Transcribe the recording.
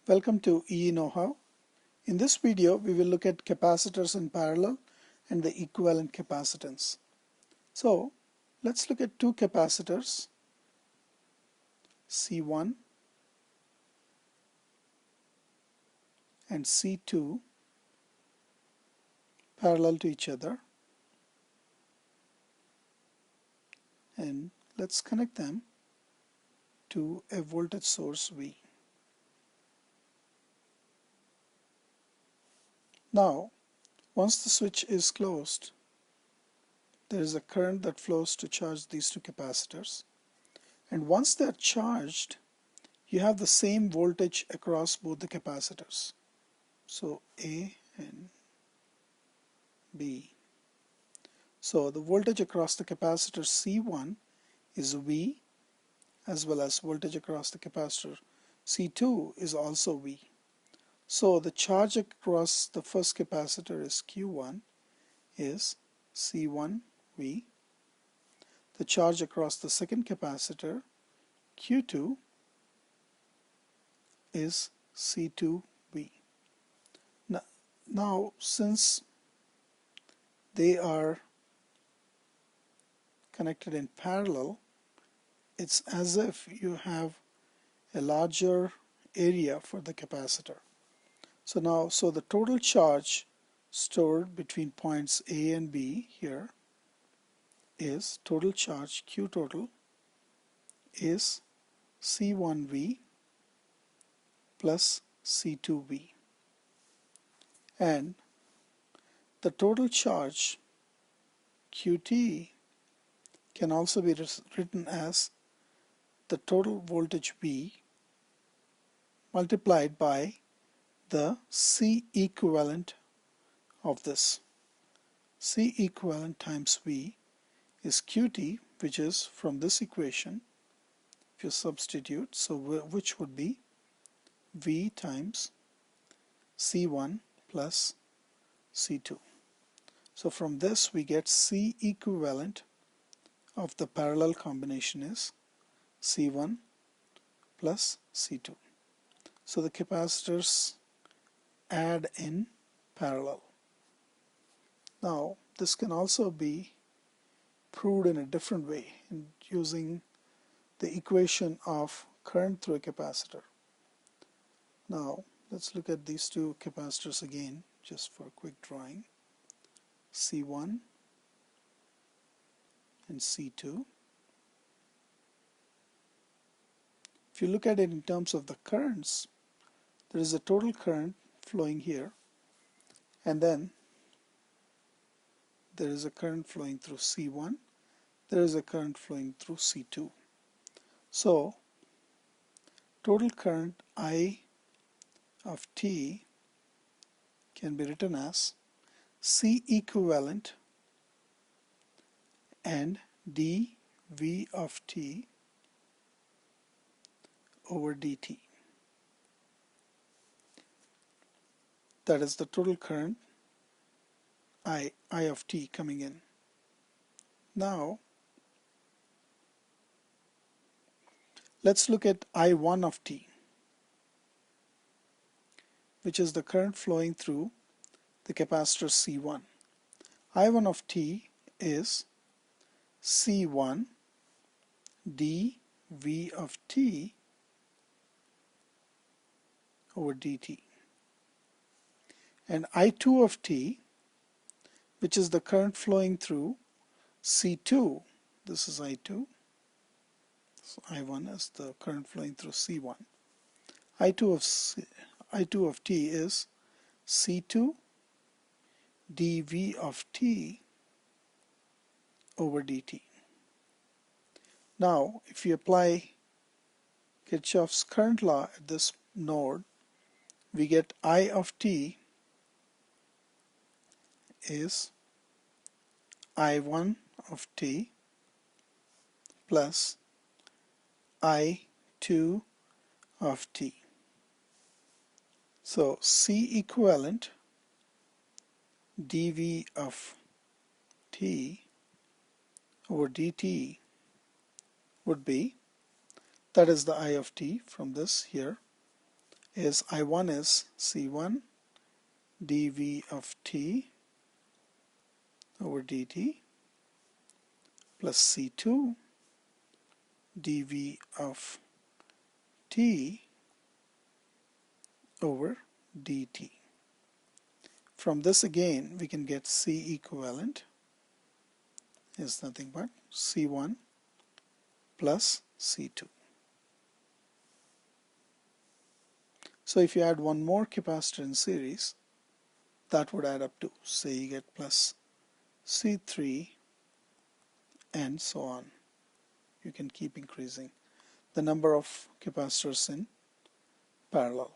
Welcome to EE Know-How. In this video, we will look at capacitors in parallel and the equivalent capacitance. So, let's look at two capacitors, C1 and C2, parallel to each other. And let's connect them to a voltage source V. Now, once the switch is closed, there is a current that flows to charge these two capacitors. And once they are charged, you have the same voltage across both the capacitors. So A and B. So the voltage across the capacitor C1 is V, as well as voltage across the capacitor C2 is also V. So the charge across the first capacitor is Q1 is C1V. The charge across the second capacitor Q2 is C2V. Now since they are connected in parallel, it's as if you have a larger area for the capacitor. So the total charge stored between points A and B here is total charge Q total is C1V plus C2V, and the total charge QT can also be written as the total voltage V multiplied by the C equivalent of this. C equivalent times V is QT, which is from this equation, if you substitute, so which would be V times C1 plus C2. So from this we get C equivalent of the parallel combination is C1 plus C2. So the capacitors add in parallel. Now this can also be proved in a different way using the equation of current through a capacitor. Now let's look at these two capacitors again just for a quick drawing. C1 and C2. If you look at it in terms of the currents, there is a total current flowing here, and then there is a current flowing through C1, there is a current flowing through C2. So total current I of T can be written as C equivalent and dV of T over dt. That is the total current I of T coming in. Now let's look at I1 of T, which is the current flowing through the capacitor C1. I1 of T is C1 dV of T over dt. And I2 of T, which is the current flowing through C2, this is I2, so I1 is the current flowing through C1. I2 of T is C2 dV of T over dt. Now if you apply Kirchhoff's current law at this node, we get I of T is I1 of T plus I2 of T. So C equivalent dV of T over dt would be, that is the I of T from this here, is I1 is C1 dV of t over dt plus C2 dV of t over dt. From this again we can get C equivalent is nothing but C1 plus C2. So if you add one more capacitor in series, that would add up to, say, you get plus C3 and so on. You can keep increasing the number of capacitors in parallel.